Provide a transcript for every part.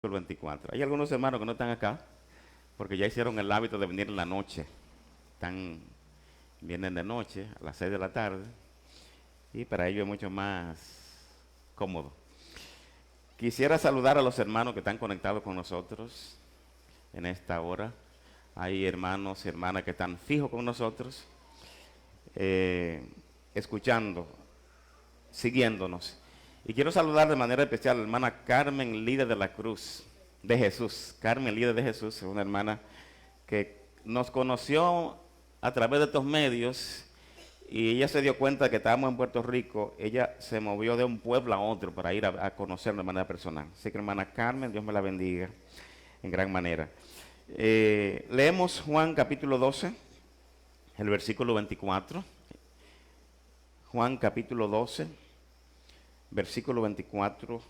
El 24. Hay algunos hermanos que no están acá porque ya hicieron el hábito de venir en la noche. Vienen de noche a las 6 de la tarde y para ellos es mucho más cómodo. Quisiera saludar a los hermanos que están conectados con nosotros en esta hora. Hay hermanos y hermanas que están fijos con nosotros, escuchando, siguiéndonos. Y quiero saludar de manera especial a la hermana Carmen Líder de la Cruz de Jesús. Carmen Líder de Jesús es una hermana que nos conoció a través de estos medios y ella se dio cuenta de que estábamos en Puerto Rico. Ella se movió de un pueblo a otro para ir a conocernos de manera personal. Así que hermana Carmen, Dios me la bendiga en gran manera. Leemos Juan capítulo 12, el versículo 24. Juan capítulo 12. Versículo 24,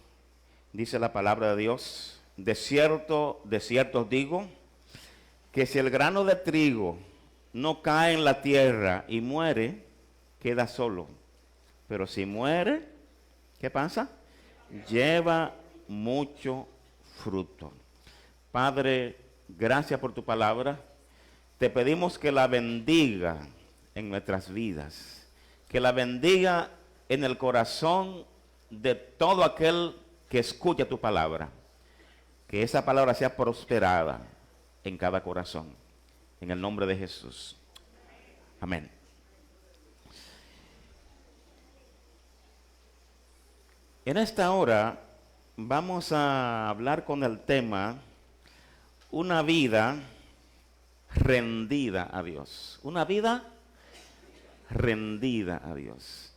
dice la palabra de Dios: de cierto os digo, que si el grano de trigo no cae en la tierra y muere, queda solo. Pero si muere, ¿qué pasa? Lleva mucho fruto. Padre, gracias por tu palabra. Te pedimos que la bendiga en nuestras vidas, que la bendiga en el corazón de todo aquel que escucha tu palabra, que esa palabra sea prosperada en cada corazón, en el nombre de Jesús. Amén. En esta hora vamos a hablar con el tema una vida rendida a Dios. Una vida rendida a Dios.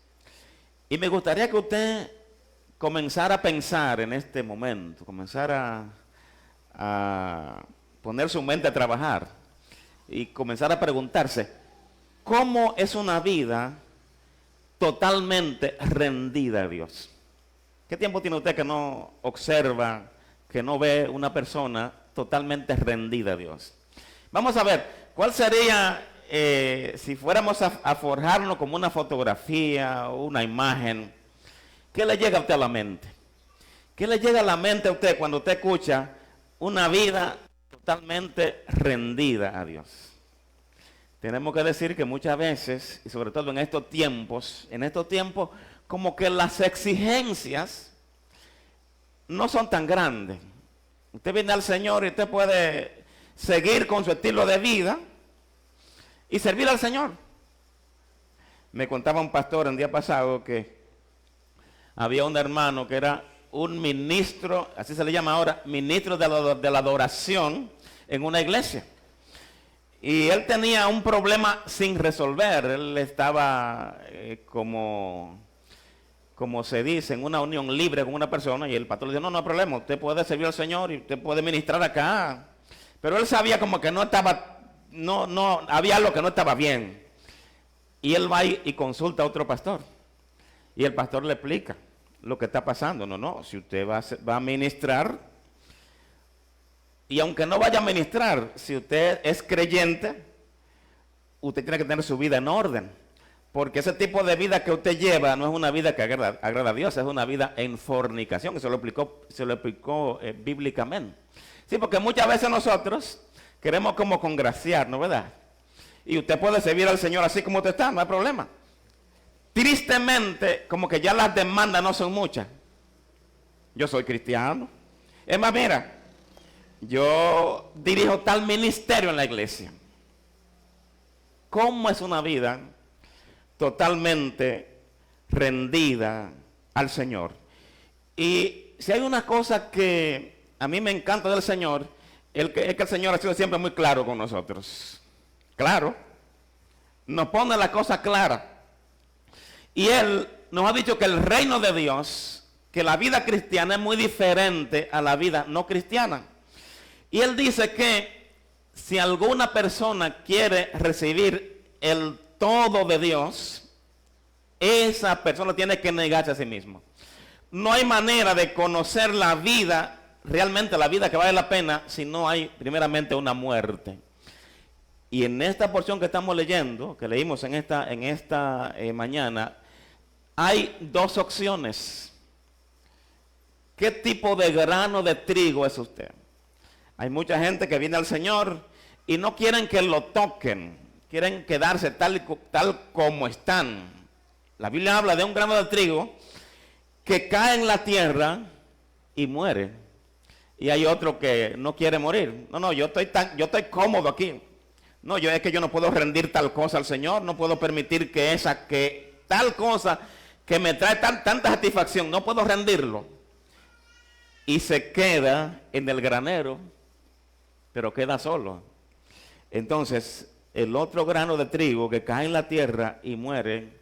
Y me gustaría que usted comenzara a pensar en este momento, comenzara a poner su mente a trabajar y comenzar a preguntarse, ¿cómo es una vida totalmente rendida a Dios? ¿Qué tiempo tiene usted que no observa, que no ve una persona totalmente rendida a Dios? Vamos a ver, ¿cuál sería, si fuéramos a forjarnos como una fotografía o una imagen, qué le llega a usted a la mente? ¿Qué le llega a la mente a usted cuando usted escucha una vida totalmente rendida a Dios? Tenemos que decir que muchas veces, y sobre todo en estos tiempos, como que las exigencias no son tan grandes. Usted viene al Señor y usted puede seguir con su estilo de vida y servir al Señor. Me contaba un pastor el día pasado que había un hermano que era un ministro, así se le llama ahora, ministro de la adoración en una iglesia. Y él tenía un problema sin resolver. Él estaba como se dice, en una unión libre con una persona, y el pastor le dijo, no hay problema, usted puede servir al Señor y usted puede ministrar acá. Pero él sabía como que no había algo que no estaba bien. Y él va y consulta a otro pastor. Y el pastor le explica lo que está pasando. No, si usted va a ministrar, y aunque no vaya a ministrar, si usted es creyente, usted tiene que tener su vida en orden. Porque ese tipo de vida que usted lleva no es una vida que agrada a Dios, es una vida en fornicación, que se lo explicó bíblicamente. Sí, porque muchas veces nosotros queremos como congraciarnos, ¿verdad? Y usted puede servir al Señor así como usted está, no hay problema. Tristemente, como que ya las demandas no son muchas. Yo soy cristiano. Es más, mira, yo dirijo tal ministerio en la iglesia. ¿Cómo es una vida totalmente rendida al Señor? Y si hay una cosa que a mí me encanta del Señor, es que el Señor ha sido siempre muy claro con nosotros. Claro. Nos pone la cosa clara. Y Él nos ha dicho que el reino de Dios, que la vida cristiana es muy diferente a la vida no cristiana. Y Él dice que si alguna persona quiere recibir el todo de Dios, esa persona tiene que negarse a sí mismo. No hay manera de conocer la vida, realmente la vida que vale la pena, si no hay primeramente una muerte. Y en esta porción que estamos leyendo, que leímos en esta mañana, hay dos opciones ¿Qué tipo de grano de trigo es usted? Hay mucha gente que viene al Señor y no quieren que lo toquen, quieren quedarse tal como están. La Biblia habla de un grano de trigo que cae en la tierra y muere. Y hay otro que no quiere morir. No, yo estoy cómodo aquí. No, es que yo no puedo rendir tal cosa al Señor, no puedo permitir que tal cosa que me trae tanta satisfacción, no puedo rendirlo. Y se queda en el granero, pero queda solo. Entonces, el otro grano de trigo que cae en la tierra y muere,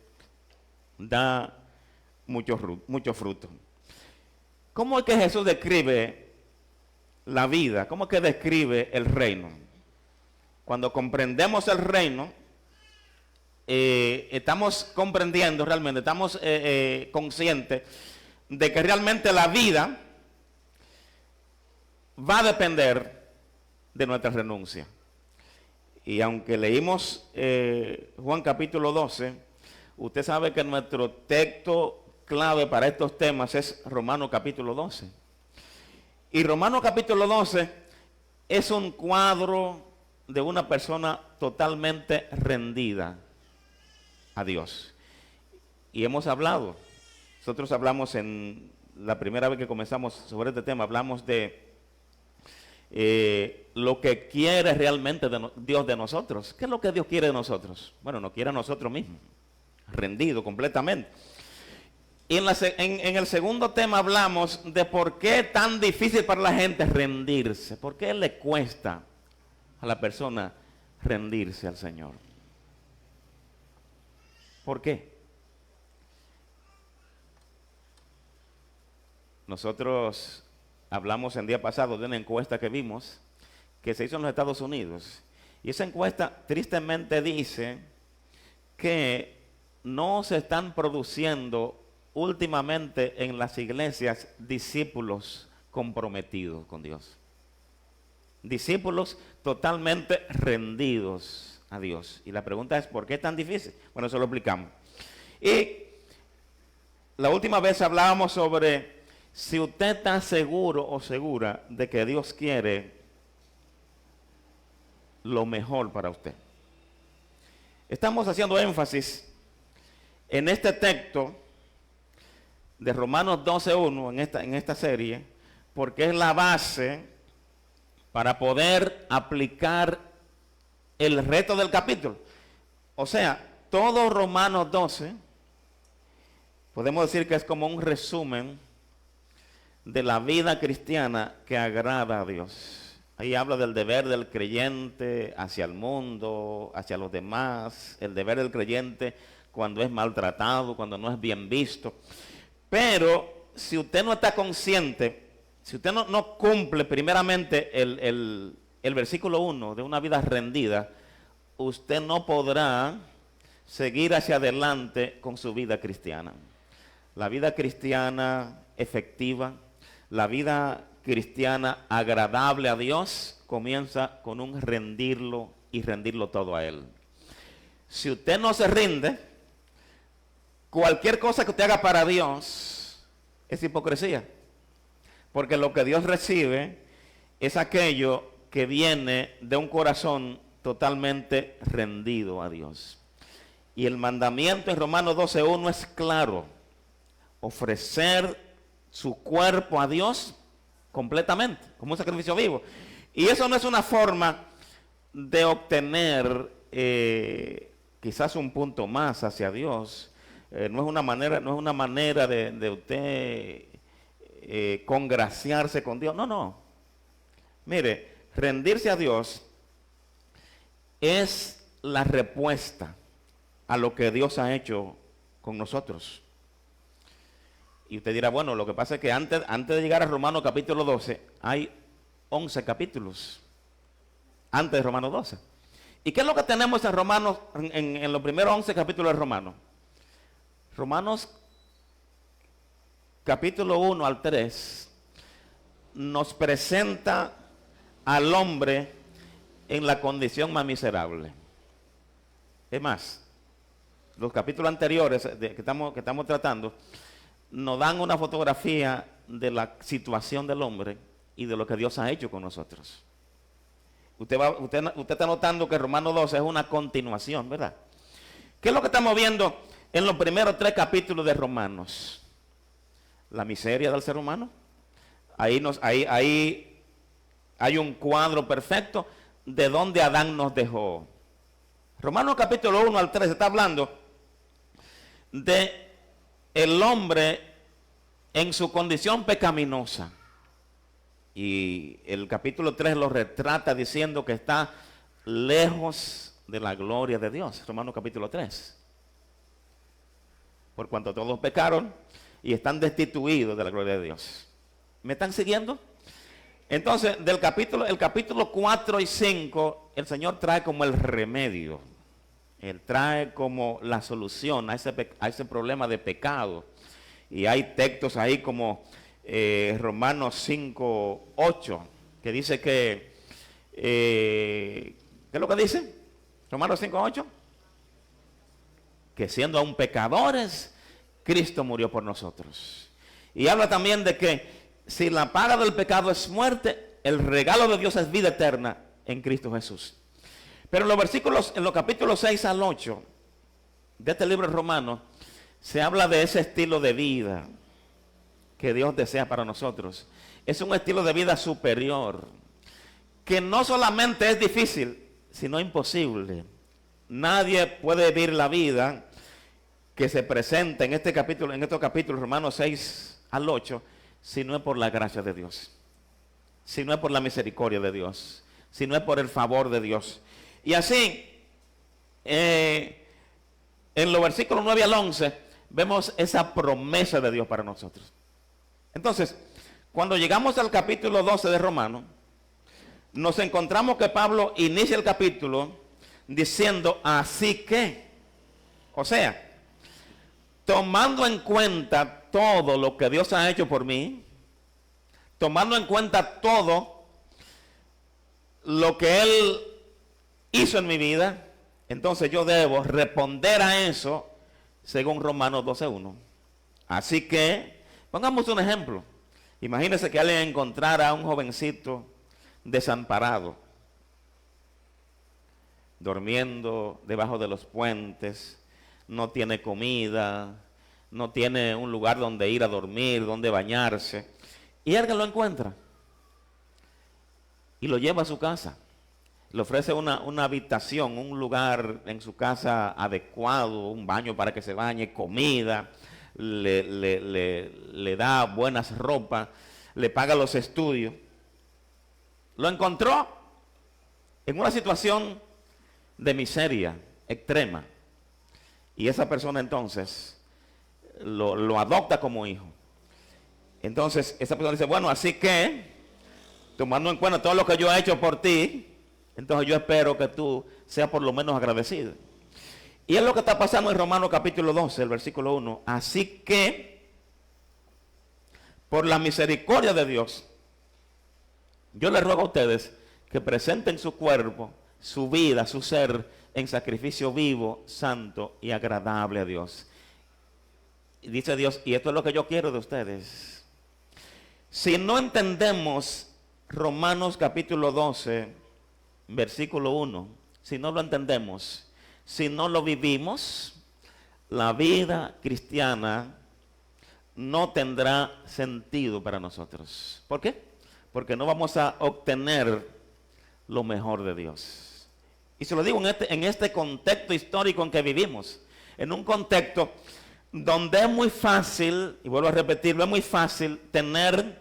da mucho fruto. ¿Cómo es que Jesús describe la vida? ¿Cómo es que describe el reino? Cuando comprendemos el reino, estamos comprendiendo realmente, estamos conscientes de que realmente la vida va a depender de nuestra renuncia. Y aunque leímos Juan capítulo 12, usted sabe que nuestro texto clave para estos temas es Romanos capítulo 12. Y Romanos capítulo 12 es un cuadro de una persona totalmente rendida a Dios. Y hemos hablado, nosotros hablamos en la primera vez que comenzamos sobre este tema, hablamos de lo que quiere realmente Dios de nosotros. ¿Qué es lo que Dios quiere de nosotros? Bueno, nos quiere a nosotros mismos, rendido completamente. Y en el segundo tema hablamos de por qué es tan difícil para la gente rendirse, por qué le cuesta a la persona rendirse al Señor. ¿Por qué? Nosotros hablamos el día pasado de una encuesta que vimos que se hizo en los Estados Unidos. Y esa encuesta tristemente dice que no se están produciendo últimamente en las iglesias discípulos comprometidos con Dios. Discípulos totalmente rendidos a Dios. Y la pregunta es, ¿por qué es tan difícil? Bueno, eso lo explicamos. Y la última vez hablábamos sobre si usted está seguro o segura de que Dios quiere lo mejor para usted. Estamos haciendo énfasis en este texto de Romanos 12:1 en esta serie, porque es la base para poder aplicar el resto del capítulo. O sea, todo Romanos 12, podemos decir que es como un resumen de la vida cristiana que agrada a Dios. Ahí habla del deber del creyente hacia el mundo, hacia los demás, el deber del creyente cuando es maltratado, cuando no es bien visto. Pero si usted no está consciente, si usted no cumple primeramente el versículo 1 de una vida rendida, usted no podrá seguir hacia adelante con su vida cristiana. La vida cristiana efectiva, la vida cristiana agradable a Dios, comienza con un rendirlo y rendirlo todo a Él. Si usted no se rinde, cualquier cosa que usted haga para Dios es hipocresía. Porque lo que Dios recibe es aquello que viene de un corazón totalmente rendido a Dios. Y el mandamiento en Romanos 12:1 es claro: ofrecer su cuerpo a Dios completamente, como un sacrificio vivo. Y eso no es una forma de obtener quizás un punto más hacia Dios. No es una manera de usted congraciarse con Dios. No. Mire, rendirse a Dios es la respuesta a lo que Dios ha hecho con nosotros. Y usted dirá, bueno, lo que pasa es que antes de llegar a Romanos capítulo 12, hay 11 capítulos antes de Romanos 12. ¿Y qué es lo que tenemos en Romanos, en los primeros 11 capítulos de Romanos? Romanos capítulo 1 al 3 nos presenta al hombre en la condición más miserable. Es más, los capítulos anteriores que estamos tratando nos dan una fotografía de la situación del hombre y de lo que Dios ha hecho con nosotros. Usted está notando que Romanos 12 es una continuación, ¿verdad? ¿Qué es lo que estamos viendo en los primeros 3 capítulos de Romanos? La miseria del ser humano. Ahí hay un cuadro perfecto de donde Adán nos dejó. Romanos capítulo 1 al 3 está hablando de el hombre en su condición pecaminosa. Y el capítulo 3 lo retrata diciendo que está lejos de la gloria de Dios. Romanos capítulo 3. Por cuanto todos pecaron y están destituidos de la gloria de Dios. ¿Me están siguiendo? Entonces, el capítulo 4 y 5, el Señor trae como el remedio. Él trae como la solución a ese problema de pecado. Y hay textos ahí como Romanos 5, 8, que dice que, ¿qué es lo que dice? Romanos 5, 8. Que siendo aún pecadores, Cristo murió por nosotros. Y habla también de que si la paga del pecado es muerte, el regalo de Dios es vida eterna en Cristo Jesús. Pero en los capítulos 6 al 8 de este libro romano, se habla de ese estilo de vida que Dios desea para nosotros. Es un estilo de vida superior, que no solamente es difícil, sino imposible. Nadie puede vivir la vida que se presenta en estos capítulos, Romanos 6 al 8, si no es por la gracia de Dios, si no es por la misericordia de Dios, si no es por el favor de Dios. Y así, en los versículos 9 al 11, vemos esa promesa de Dios para nosotros. Entonces, cuando llegamos al capítulo 12 de Romanos, nos encontramos que Pablo inicia el capítulo diciendo, así que, o sea, tomando en cuenta todo lo que Dios ha hecho por mí, tomando en cuenta todo lo que Él hizo en mi vida, entonces yo debo responder a eso según Romanos 12:1. Así que, pongamos un ejemplo. Imagínese que alguien encontrara a un jovencito desamparado, durmiendo debajo de los puentes, no tiene comida, no tiene un lugar donde ir a dormir, donde bañarse, y alguien lo encuentra y lo lleva a su casa, le ofrece una habitación, un lugar en su casa adecuado, un baño para que se bañe, comida, le da buenas ropas, le paga los estudios. Lo encontró en una situación de miseria extrema. Y esa persona entonces lo adopta como hijo. Entonces esa persona dice, bueno, así que, tomando en cuenta todo lo que yo he hecho por ti, entonces yo espero que tú seas por lo menos agradecido. Y es lo que está pasando en Romanos capítulo 12, el versículo 1. Así que, por la misericordia de Dios, yo les ruego a ustedes que presenten su cuerpo, su vida, su ser, en sacrificio vivo, santo y agradable a Dios. Y dice Dios, y esto es lo que yo quiero de ustedes. Si no entendemos Romanos capítulo 12, versículo 1, si no lo entendemos, si no lo vivimos, la vida cristiana no tendrá sentido para nosotros. ¿Por qué? Porque no vamos a obtener lo mejor de Dios. Y se lo digo en este contexto histórico en que vivimos, en un contexto donde es muy fácil, y vuelvo a repetirlo, es muy fácil tener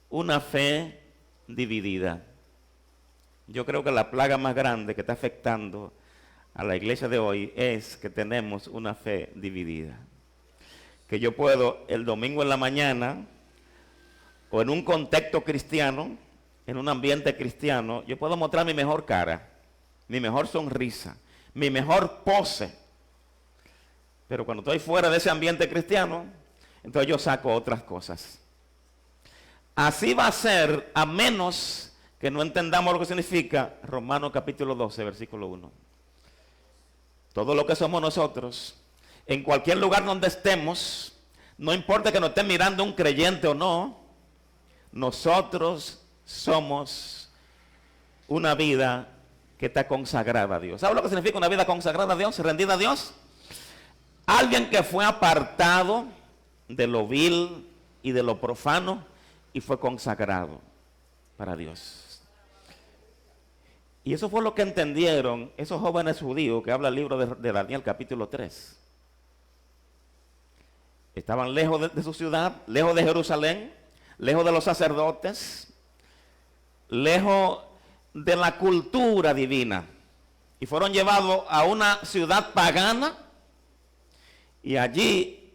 una fe dividida. Yo creo que la plaga más grande que está afectando a la iglesia de hoy es que tenemos una fe dividida. Que yo puedo el domingo en la mañana, o en un contexto cristiano, en un ambiente cristiano, yo puedo mostrar mi mejor cara, mi mejor sonrisa, mi mejor pose. Pero cuando estoy fuera de ese ambiente cristiano, entonces yo saco otras cosas. Así va a ser, a menos que no entendamos lo que significa Romanos capítulo 12, versículo 1. Todo lo que somos nosotros, en cualquier lugar donde estemos, No importa que nos esté mirando un creyente o no, nosotros somos una vida que está consagrada a Dios. ¿Sabe lo que significa una vida consagrada a Dios, rendida a Dios? Alguien que fue apartado de lo vil y de lo profano y fue consagrado para Dios. Y eso fue lo que entendieron esos jóvenes judíos que habla el libro de Daniel capítulo 3. Estaban lejos de su ciudad, lejos de Jerusalén, lejos de los sacerdotes, lejos de la cultura divina. Y fueron llevados a una ciudad pagana y allí,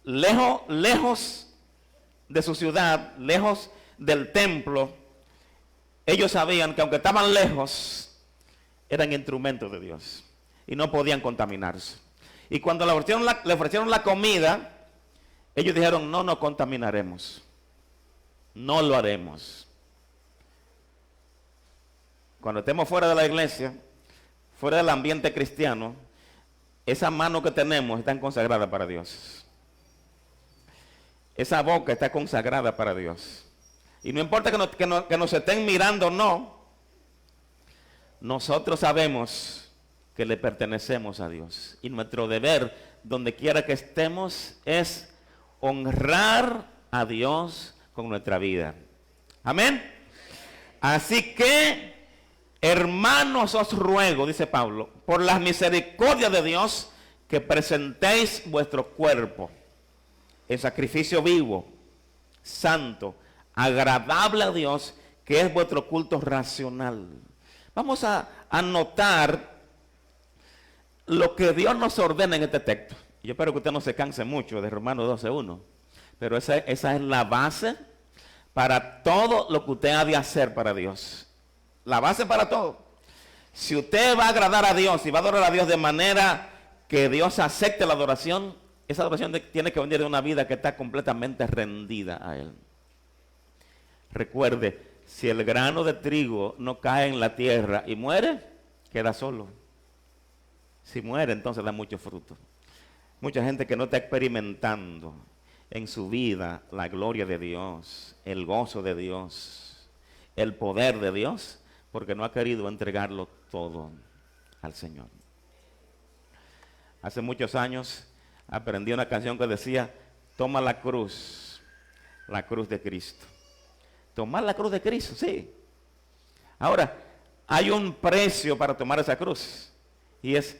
lejos de su ciudad, lejos del templo, ellos sabían que aunque estaban lejos, eran instrumentos de Dios y no podían contaminarse. Y cuando le ofrecieron la comida, ellos dijeron, no nos contaminaremos, no lo haremos. Cuando estemos fuera de la iglesia, fuera del ambiente cristiano, esa mano que tenemos está consagrada para Dios. Esa boca está consagrada para Dios. Y no importa que nos estén mirando o no, nosotros sabemos que le pertenecemos a Dios. Y nuestro deber, donde quiera que estemos, es honrar a Dios con nuestra vida. Amén. Así que, hermanos, os ruego, dice Pablo, por las misericordias de Dios, que presentéis vuestro cuerpo en sacrificio vivo, santo, agradable a Dios, que es vuestro culto racional. Vamos a notar lo que Dios nos ordena en este texto. Yo espero que usted no se canse mucho de Romanos 12:1, pero esa es la base para todo lo que usted ha de hacer para Dios. La base para todo. Si usted va a agradar a Dios y va a adorar a Dios de manera que Dios acepte la adoración, esa adoración tiene que venir de una vida que está completamente rendida a Él. Recuerde, si el grano de trigo no cae en la tierra y muere, queda solo. Si muere, entonces da mucho fruto. Mucha gente que no está experimentando en su vida la gloria de Dios, el gozo de Dios, el poder de Dios, porque no ha querido entregarlo todo al Señor. Hace muchos años aprendí una canción que decía, toma la cruz de Cristo. Tomar la cruz de Cristo, sí. Ahora, hay un precio para tomar esa cruz, y es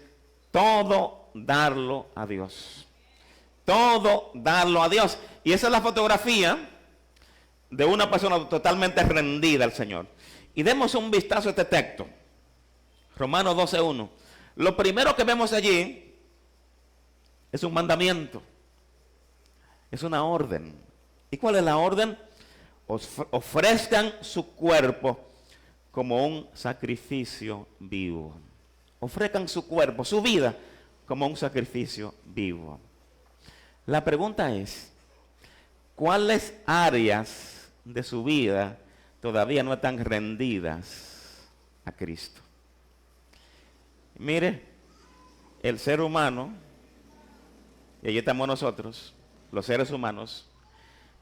todo darlo a Dios. Todo darlo a Dios. Y esa es la fotografía de una persona totalmente rendida al Señor. Y demos un vistazo a este texto. Romanos 12:1. Lo primero que vemos allí es un mandamiento. Es una orden. ¿Y cuál es la orden? Ofrezcan su cuerpo como un sacrificio vivo. Ofrezcan su cuerpo, su vida, como un sacrificio vivo. La pregunta es, ¿cuáles áreas de su vida todavía no están rendidas a Cristo? Mire, el ser humano, y allí estamos nosotros, los seres humanos,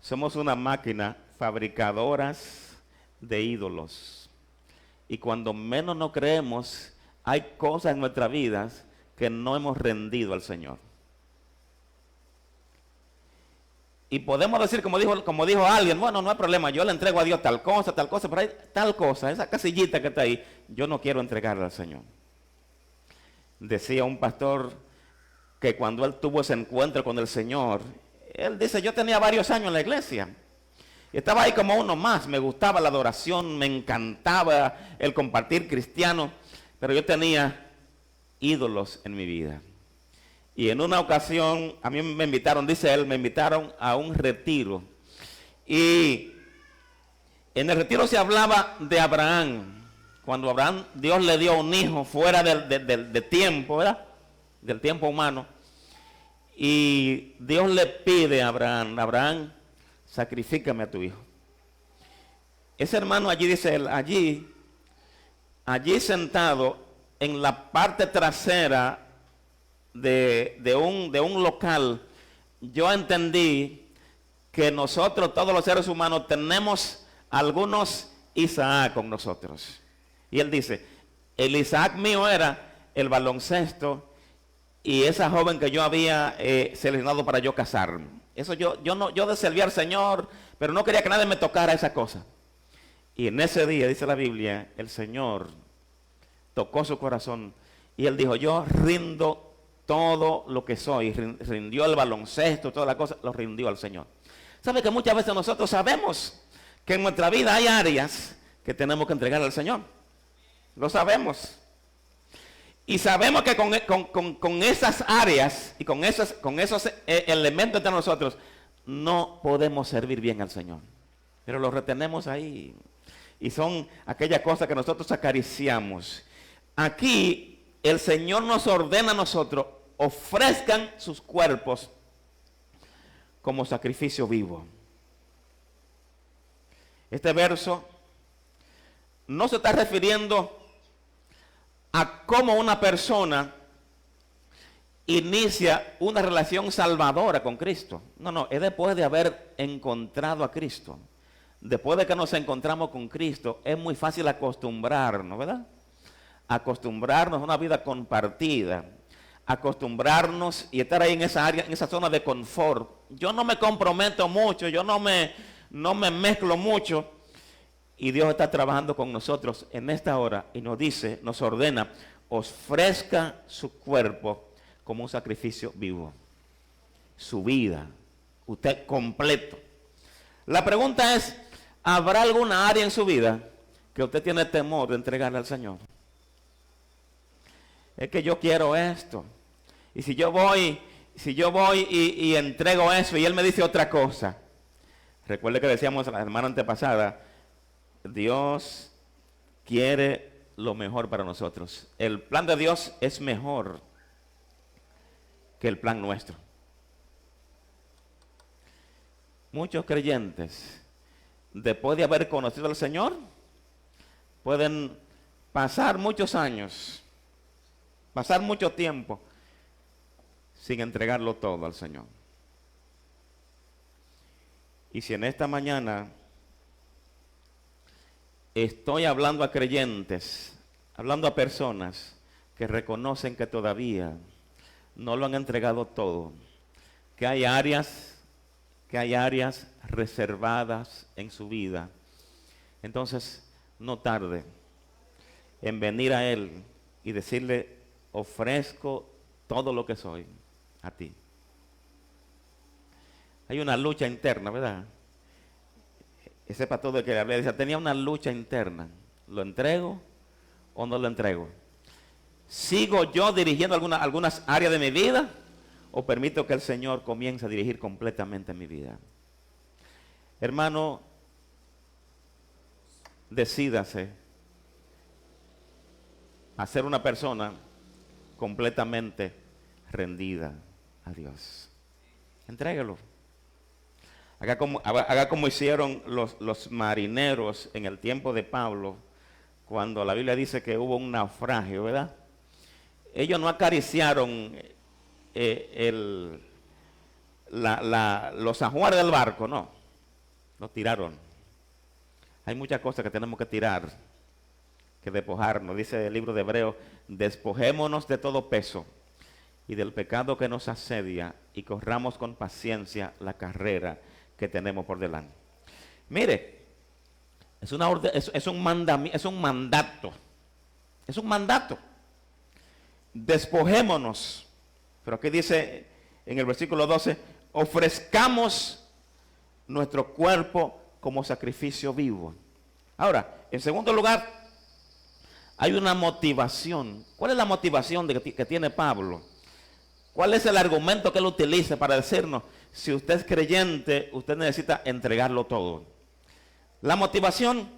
somos una máquina fabricadoras de ídolos. Y cuando menos nos creemos, hay cosas en nuestras vidas que no hemos rendido al Señor. Y podemos decir, como dijo alguien, bueno, no hay problema, yo le entrego a Dios tal cosa, pero hay tal cosa, esa casillita que está ahí, yo no quiero entregarla al Señor. Decía un pastor que cuando él tuvo ese encuentro con el Señor, él dice, yo tenía varios años en la iglesia, y estaba ahí como uno más, me gustaba la adoración, me encantaba el compartir cristiano, pero yo tenía ídolos en mi vida. Y en una ocasión, a mí me invitaron, dice él, me invitaron a un retiro. Y en el retiro se hablaba de Abraham. Cuando Abraham, Dios le dio un hijo fuera del tiempo, ¿verdad? Del tiempo humano. Y Dios le pide a Abraham, sacrifícame a tu hijo. Ese hermano allí, dice él, allí sentado en la parte trasera de un local, yo entendí que nosotros, todos los seres humanos, tenemos algunos Isaac con nosotros. Y él dice, el Isaac mío era el baloncesto y esa joven que yo había seleccionado para yo casarme. Eso yo le serví al Señor, pero no quería que nadie me tocara esa cosa. Y en ese día, dice la Biblia, el Señor tocó su corazón y él dijo, yo rindo todo lo que soy. Rindió el baloncesto, toda la cosa, lo rindió al Señor. ¿Sabe que muchas veces nosotros sabemos que en nuestra vida hay áreas que tenemos que entregar al Señor? Lo sabemos. Y sabemos que con esas áreas y con esos elementos de nosotros no podemos servir bien al Señor. Pero lo retenemos ahí. Y son aquellas cosas que nosotros acariciamos. Aquí el Señor nos ordena a nosotros, ofrezcan sus cuerpos como sacrificio vivo. Este verso no se está refiriendo a cómo una persona inicia una relación salvadora con Cristo. No, es después de haber encontrado a Cristo. Después de que nos encontramos con Cristo, es muy fácil acostumbrarnos, ¿verdad? Acostumbrarnos a una vida compartida, acostumbrarnos y estar ahí en esa área, en esa zona de confort. Yo no me comprometo mucho, yo no me mezclo mucho. Y Dios está trabajando con nosotros en esta hora y nos dice, nos ordena, ofrezca su cuerpo como un sacrificio vivo. Su vida, usted completo. La pregunta es, ¿habrá alguna área en su vida que usted tiene temor de entregarle al Señor? Es que yo quiero esto. Y si yo voy y entrego eso y Él me dice otra cosa. Recuerde que decíamos la semana antepasada, Dios quiere lo mejor para nosotros. El plan de Dios es mejor que el plan nuestro. Muchos creyentes, después de haber conocido al Señor, pueden pasar muchos años, pasar mucho tiempo sin entregarlo todo al Señor. Y si en esta mañana estoy hablando a creyentes, hablando a personas que reconocen que todavía no lo han entregado todo, que hay áreas reservadas en su vida, entonces no tarde en venir a Él y decirle, ofrezco todo lo que soy a ti. Hay una lucha interna, ¿verdad? Ese pastor del que le hablé decía, tenía una lucha interna. ¿Lo entrego o no lo entrego? ¿Sigo yo dirigiendo algunas áreas de mi vida o permito que el Señor comience a dirigir completamente mi vida? Hermano, decídase a ser una persona completamente rendida a Dios. Entréguelo. Haga como hicieron los marineros en el tiempo de Pablo, cuando la Biblia dice que hubo un naufragio, ¿verdad? Ellos no acariciaron los ajuares del barco, no. Los tiraron. Hay muchas cosas que tenemos que tirar, que despojarnos. Dice el libro de Hebreos, despojémonos de todo peso y del pecado que nos asedia y corramos con paciencia la carrera que tenemos por delante. Mire, es un mandato. Es un mandato. Despojémonos. Pero aquí dice en el versículo 12, ofrezcamos nuestro cuerpo como sacrificio vivo. Ahora, en segundo lugar, hay una motivación. ¿Cuál es la motivación que tiene Pablo? ¿Cuál es el argumento que él utiliza para decirnos, si usted es creyente, usted necesita entregarlo todo? La motivación,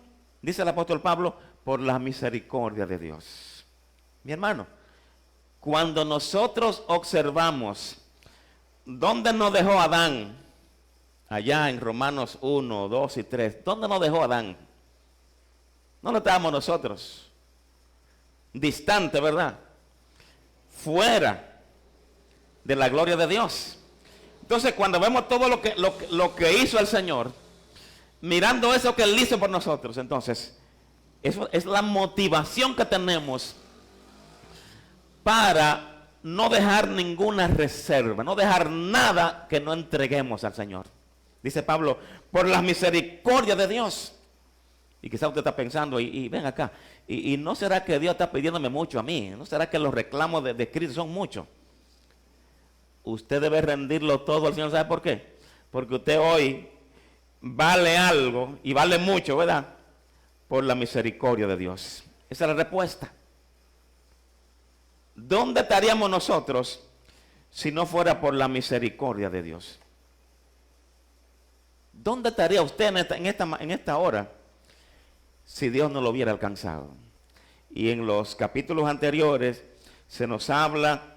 dice el apóstol Pablo, por la misericordia de Dios. Mi hermano, cuando nosotros observamos dónde nos dejó Adán, allá en Romanos 1, 2 y 3, ¿dónde nos dejó Adán? ¿Dónde estábamos nosotros? Distante, ¿verdad? Fuera de la gloria de Dios. Entonces, cuando vemos todo lo que hizo el Señor, mirando eso que Él hizo por nosotros, entonces, eso es la motivación que tenemos para no dejar ninguna reserva, no dejar nada que no entreguemos al Señor. Dice Pablo, por la misericordia de Dios. Y quizá usted está pensando, y ven acá, y no será que Dios está pidiéndome mucho a mí, no será que los reclamos de Cristo son muchos. Usted debe rendirlo todo al Señor. ¿Sabe por qué? Porque usted hoy vale algo y vale mucho, ¿verdad? Por la misericordia de Dios. Esa es la respuesta. ¿Dónde estaríamos nosotros si no fuera por la misericordia de Dios? ¿Dónde estaría usted en esta hora si Dios no lo hubiera alcanzado? Y en los capítulos anteriores se nos habla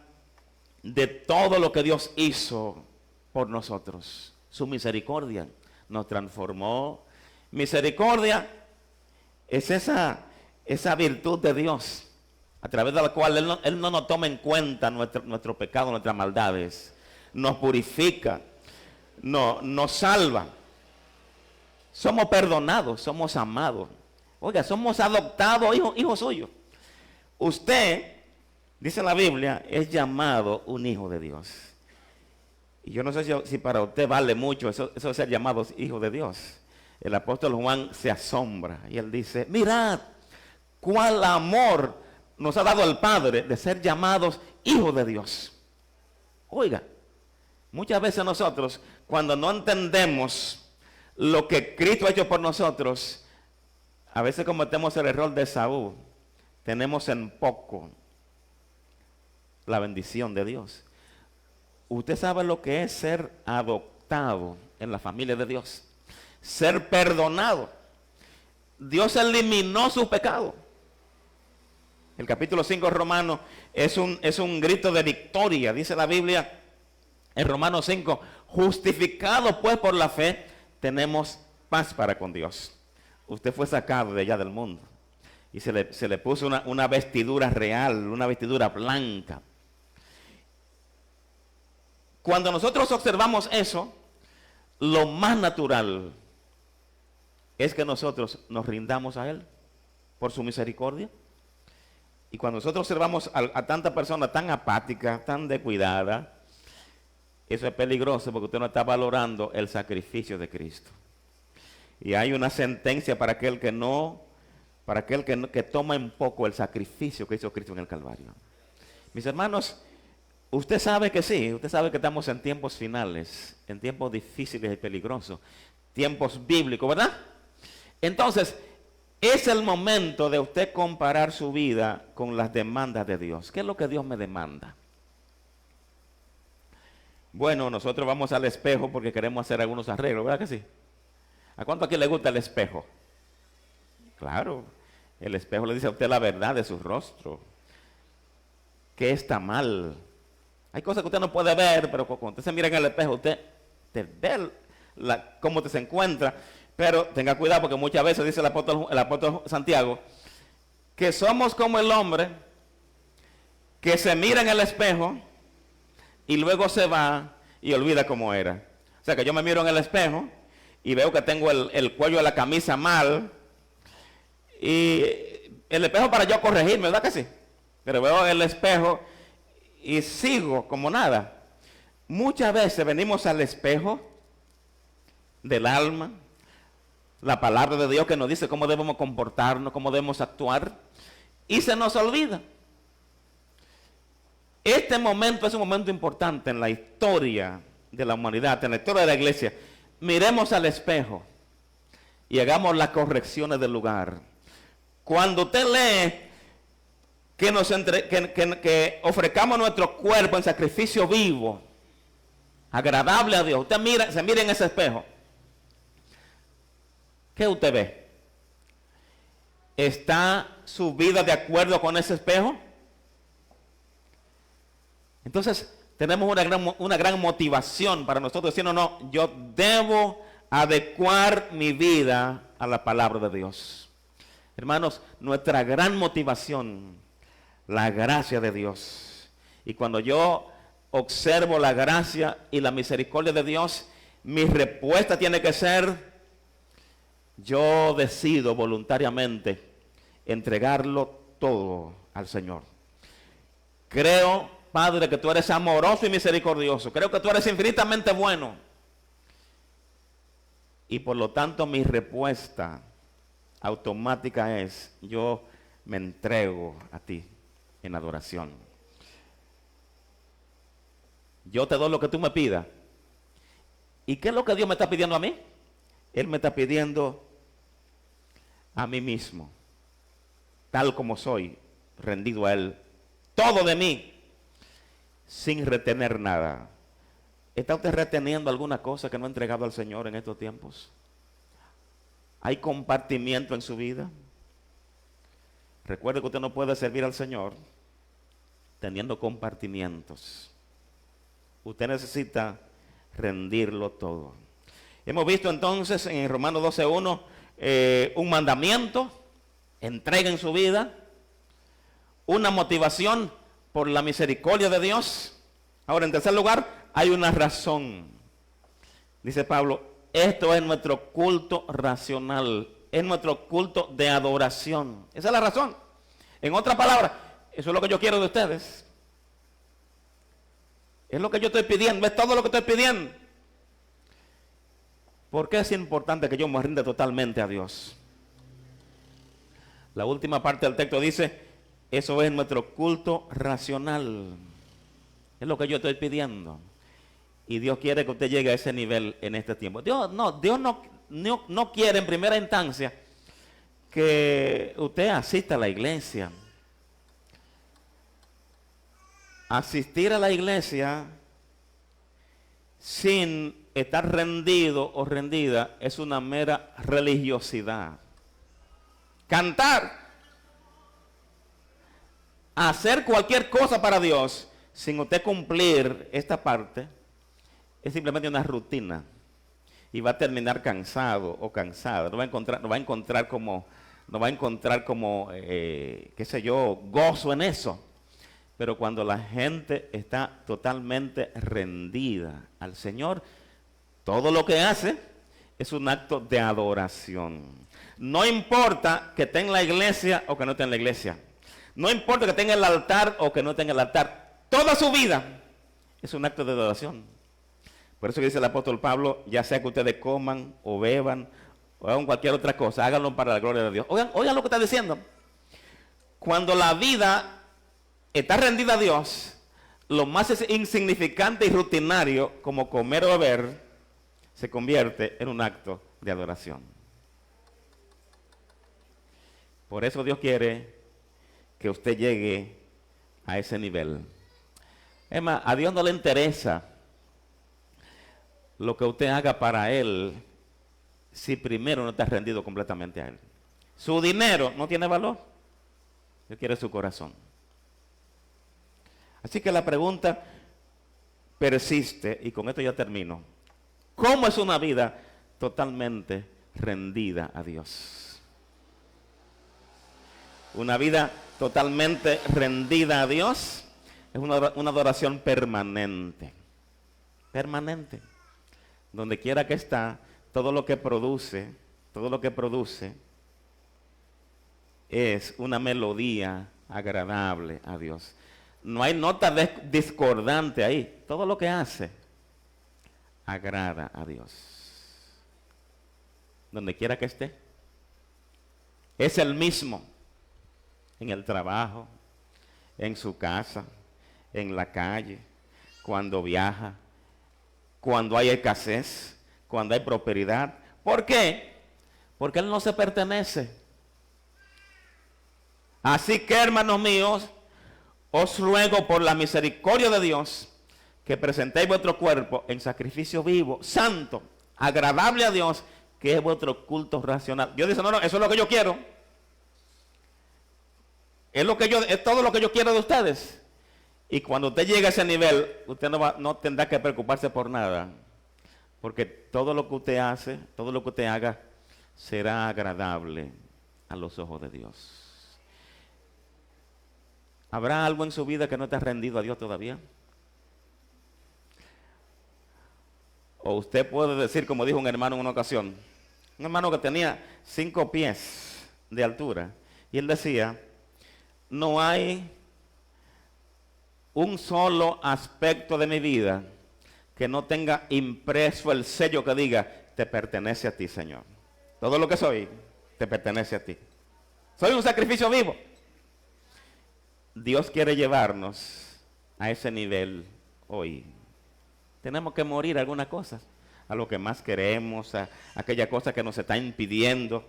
de todo lo que Dios hizo por nosotros. Su misericordia nos transformó. Misericordia es esa virtud de Dios a través de la cual Él no nos toma en cuenta nuestro pecado, nuestras maldades. Nos purifica, nos salva. Somos perdonados, somos amados. Oiga, somos adoptados hijos suyos. Usted, dice la Biblia, es llamado un hijo de Dios. Y yo no sé si para usted vale mucho eso de ser llamado hijo de Dios. El apóstol Juan se asombra y él dice, mirad cuál amor nos ha dado el Padre de ser llamados hijos de Dios. Oiga, muchas veces nosotros, cuando no entendemos lo que Cristo ha hecho por nosotros, a veces cometemos el error de Saúl. Tenemos en poco la bendición de Dios. Usted sabe lo que es ser adoptado en la familia de Dios. Ser perdonado. Dios eliminó su pecado. El capítulo 5 de Romanos es un grito de victoria. Dice la Biblia en Romanos 5, justificado pues por la fe, tenemos paz para con Dios. Usted fue sacado de allá del mundo y se le puso una vestidura real, una vestidura blanca. Cuando nosotros observamos eso, lo más natural es que nosotros nos rindamos a Él por su misericordia. Y cuando nosotros observamos a tanta persona tan apática, tan descuidada, eso es peligroso porque usted no está valorando el sacrificio de Cristo. Y hay una sentencia para aquel que toma en poco el sacrificio que hizo Cristo en el Calvario. Mis hermanos, usted sabe que sí, usted sabe que estamos en tiempos finales, en tiempos difíciles y peligrosos, tiempos bíblicos, ¿verdad? Entonces, es el momento de usted comparar su vida con las demandas de Dios. ¿Qué es lo que Dios me demanda? Bueno, nosotros vamos al espejo porque queremos hacer algunos arreglos, ¿verdad que sí? ¿A cuánto aquí le gusta el espejo? Claro, el espejo le dice a usted la verdad de su rostro. ¿Qué está mal? Hay cosas que usted no puede ver, pero cuando usted se mira en el espejo, usted te ve cómo te se encuentra. Pero tenga cuidado porque muchas veces dice el apóstol Santiago que somos como el hombre que se mira en el espejo y luego se va y olvida cómo era. O sea que yo me miro en el espejo y veo que tengo el cuello de la camisa mal y el espejo para yo corregirme, ¿verdad que sí? Pero veo el espejo y sigo como nada. Muchas veces venimos al espejo del alma, la palabra de Dios que nos dice cómo debemos comportarnos, cómo debemos actuar, y se nos olvida. Este momento es un momento importante en la historia de la humanidad, en la historia de la iglesia. Miremos al espejo y hagamos las correcciones del lugar. Cuando usted lee que ofrezcamos nuestro cuerpo en sacrificio vivo, agradable a Dios, usted se mira en ese espejo. ¿Qué usted ve? ¿Está su vida de acuerdo con ese espejo? Entonces, tenemos una gran motivación para nosotros decir, no, yo debo adecuar mi vida a la palabra de Dios. Hermanos, nuestra gran motivación, la gracia de Dios. Y cuando yo observo la gracia y la misericordia de Dios, mi respuesta tiene que ser: yo decido voluntariamente entregarlo todo al Señor. Creo, Padre, que tú eres amoroso y misericordioso. Creo que tú eres infinitamente bueno. Y por lo tanto mi respuesta automática es: yo me entrego a ti en adoración. Yo te doy lo que tú me pidas. ¿Y qué es lo que Dios me está pidiendo a mí? Él me está pidiendo a mí mismo, tal como soy, rendido a Él, todo de mí, sin retener nada. ¿Está usted reteniendo alguna cosa que no ha entregado al Señor en estos tiempos? ¿Hay compartimiento en su vida? Recuerde que usted no puede servir al Señor teniendo compartimientos. Usted necesita rendirlo todo. Hemos visto entonces en Romanos 12:1 un mandamiento: entreguen su vida. Una motivación: por la misericordia de Dios. Ahora, en tercer lugar, hay una razón. Dice Pablo: esto es nuestro culto racional, es nuestro culto de adoración. Esa es la razón. En otras palabras, eso es lo que yo quiero de ustedes. Es lo que yo estoy pidiendo, es todo lo que estoy pidiendo. ¿Por qué es importante que yo me rinda totalmente a Dios? La última parte del texto dice: eso es nuestro culto racional. Es lo que yo estoy pidiendo. Y Dios quiere que usted llegue a ese nivel en este tiempo. Dios no quiere en primera instancia que usted asista a la iglesia. Asistir a la iglesia sin estar rendido o rendida es una mera religiosidad. Cantar, hacer cualquier cosa para Dios sin usted cumplir esta parte es simplemente una rutina, y va a terminar cansado o cansada. No va a encontrar como qué sé yo, gozo en eso. Pero cuando la gente está totalmente rendida al Señor, todo lo que hace es un acto de adoración. No importa que esté en la iglesia o que no esté en la iglesia. No importa que tenga el altar o que no tenga el altar. Toda su vida es un acto de adoración. Por eso que dice el apóstol Pablo: ya sea que ustedes coman o beban o hagan cualquier otra cosa, háganlo para la gloria de Dios. Oigan lo que está diciendo. Cuando la vida está rendida a Dios, lo más insignificante y rutinario, como comer o beber, se convierte en un acto de adoración. Por eso Dios quiere que usted llegue a ese nivel. Es más, a Dios no le interesa lo que usted haga para Él si primero no está rendido completamente a Él. Su dinero no tiene valor. Dios quiere su corazón. Así que la pregunta persiste, y con esto ya termino. ¿Cómo es una vida totalmente rendida a Dios? Una vida totalmente rendida a Dios es una adoración permanente. Permanente. Donde quiera que está, todo lo que produce es una melodía agradable a Dios. No hay nota discordante ahí. Todo lo que hace agrada a Dios. Donde quiera que esté. Es el mismo en el trabajo, en su casa, en la calle, cuando viaja, cuando hay escasez, cuando hay prosperidad. ¿Por qué? Porque Él no se pertenece. Así que, hermanos míos, os ruego por la misericordia de Dios que presentéis vuestro cuerpo en sacrificio vivo, santo, agradable a Dios, que es vuestro culto racional. Dios dice: no, eso es lo que yo quiero. Es todo lo que yo quiero de ustedes. Y cuando usted llegue a ese nivel, usted no tendrá que preocuparse por nada. Porque todo lo que usted hace, todo lo que usted haga, será agradable a los ojos de Dios. ¿Habrá algo en su vida que no esté rendido a Dios todavía? O usted puede decir, como dijo un hermano en una ocasión, un hermano que tenía 5 pies de altura, y él decía, no hay un solo aspecto de mi vida que no tenga impreso el sello que diga, te pertenece a ti, Señor. Todo lo que soy, te pertenece a ti. Soy un sacrificio vivo. Dios quiere llevarnos a ese nivel hoy. Tenemos que morir algunas cosas, a lo que más queremos, a aquella cosa que nos está impidiendo.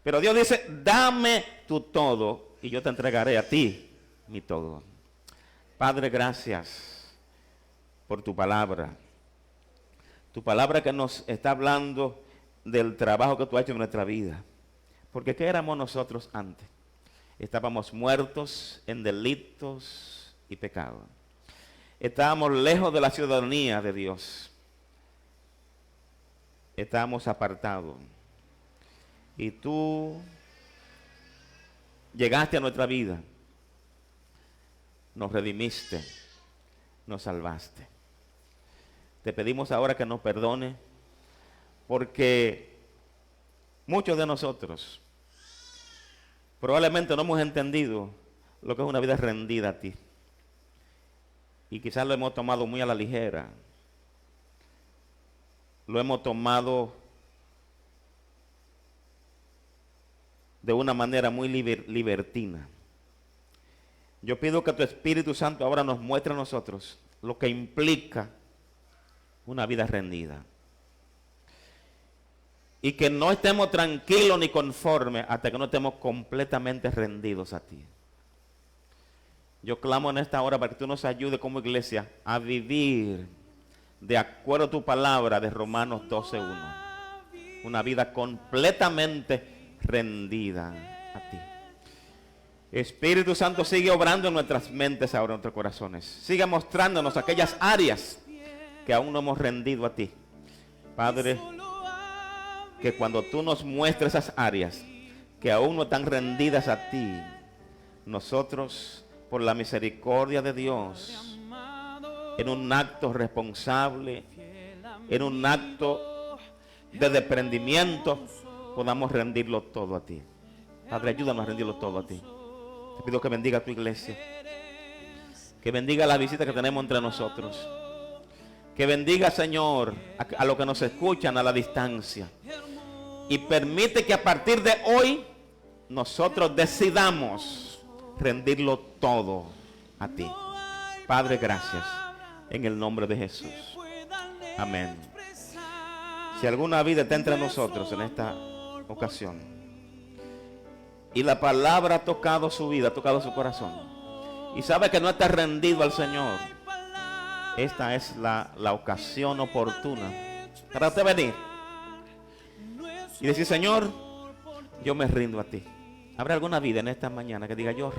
Pero Dios dice, dame tu todo y yo te entregaré a ti mi todo. Padre, gracias por tu palabra. Tu palabra que nos está hablando del trabajo que tú has hecho en nuestra vida. Porque ¿qué éramos nosotros antes? Estábamos muertos en delitos y pecados. Estábamos lejos de la ciudadanía de Dios. Estábamos apartados. Y tú llegaste a nuestra vida. Nos redimiste. Nos salvaste. Te pedimos ahora que nos perdone, porque muchos de nosotros probablemente no hemos entendido lo que es una vida rendida a ti. Y quizás lo hemos tomado muy a la ligera. Lo hemos tomado de una manera muy libertina. Yo pido que tu Espíritu Santo ahora nos muestre a nosotros lo que implica una vida rendida. Y que no estemos tranquilos ni conformes hasta que no estemos completamente rendidos a ti. Yo clamo en esta hora para que tú nos ayudes como iglesia a vivir de acuerdo a tu palabra de Romanos 12:1. Una vida completamente rendida a ti. Espíritu Santo, sigue obrando en nuestras mentes ahora, en nuestros corazones. Sigue mostrándonos aquellas áreas que aún no hemos rendido a ti. Padre, que cuando tú nos muestres esas áreas que aún no están rendidas a ti, nosotros, por la misericordia de Dios, en un acto responsable, en un acto de desprendimiento, podamos rendirlo todo a ti. Padre, ayúdanos a rendirlo todo a ti. Te pido que bendiga a tu iglesia, que bendiga la visita que tenemos entre nosotros, que bendiga, Señor, a los que nos escuchan a la distancia, y permite que a partir de hoy nosotros decidamos rendirlo todo a ti. Padre, gracias, en el nombre de Jesús. Amén. Si alguna vida está entre nosotros en esta ocasión y la palabra ha tocado su vida, ha tocado su corazón, y sabe que no está rendido al Señor, esta es la ocasión oportuna para usted venir y decir, Señor, yo me rindo a ti. ¿Habrá alguna vida en esta mañana que diga, yo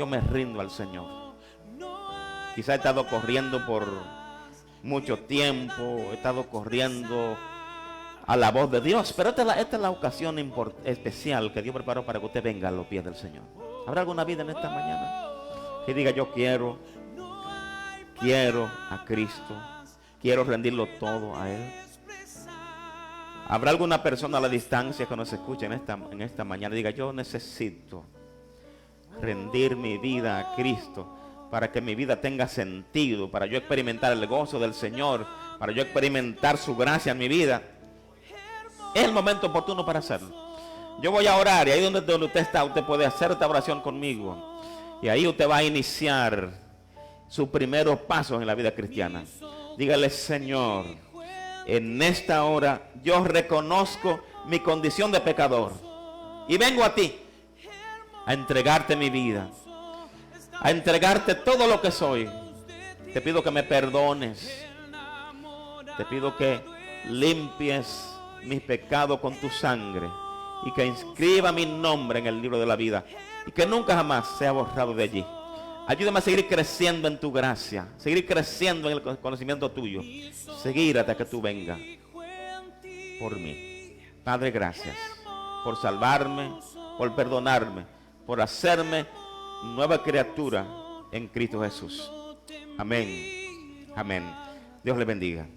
me rindo al Señor? Quizá he estado corriendo por mucho tiempo, he estado corriendo a la voz de Dios, pero esta es la ocasión especial que Dios preparó para que usted venga a los pies del Señor. ¿Habrá alguna vida en esta mañana que diga, yo quiero a Cristo, quiero rendirlo todo a Él? ¿Habrá alguna persona a la distancia que nos escuche en esta mañana y diga, yo necesito rendir mi vida a Cristo para que mi vida tenga sentido, para yo experimentar el gozo del Señor, para yo experimentar su gracia en mi vida? Es el momento oportuno para hacerlo. Yo voy a orar, y ahí donde usted está, usted puede hacer esta oración conmigo, y ahí usted va a iniciar sus primeros pasos en la vida cristiana. Dígale, Señor, en esta hora yo reconozco mi condición de pecador y vengo a ti a entregarte mi vida, a entregarte todo lo que soy. Te pido que me perdones, te pido que limpies mis pecados con tu sangre y que inscriba mi nombre en el libro de la vida y que nunca jamás sea borrado de allí. Ayúdame a seguir creciendo en tu gracia, seguir creciendo en el conocimiento tuyo, seguir hasta que tú vengas por mí. Padre, gracias por salvarme, por perdonarme, por hacerme nueva criatura en Cristo Jesús. Amén. Amén. Dios le bendiga.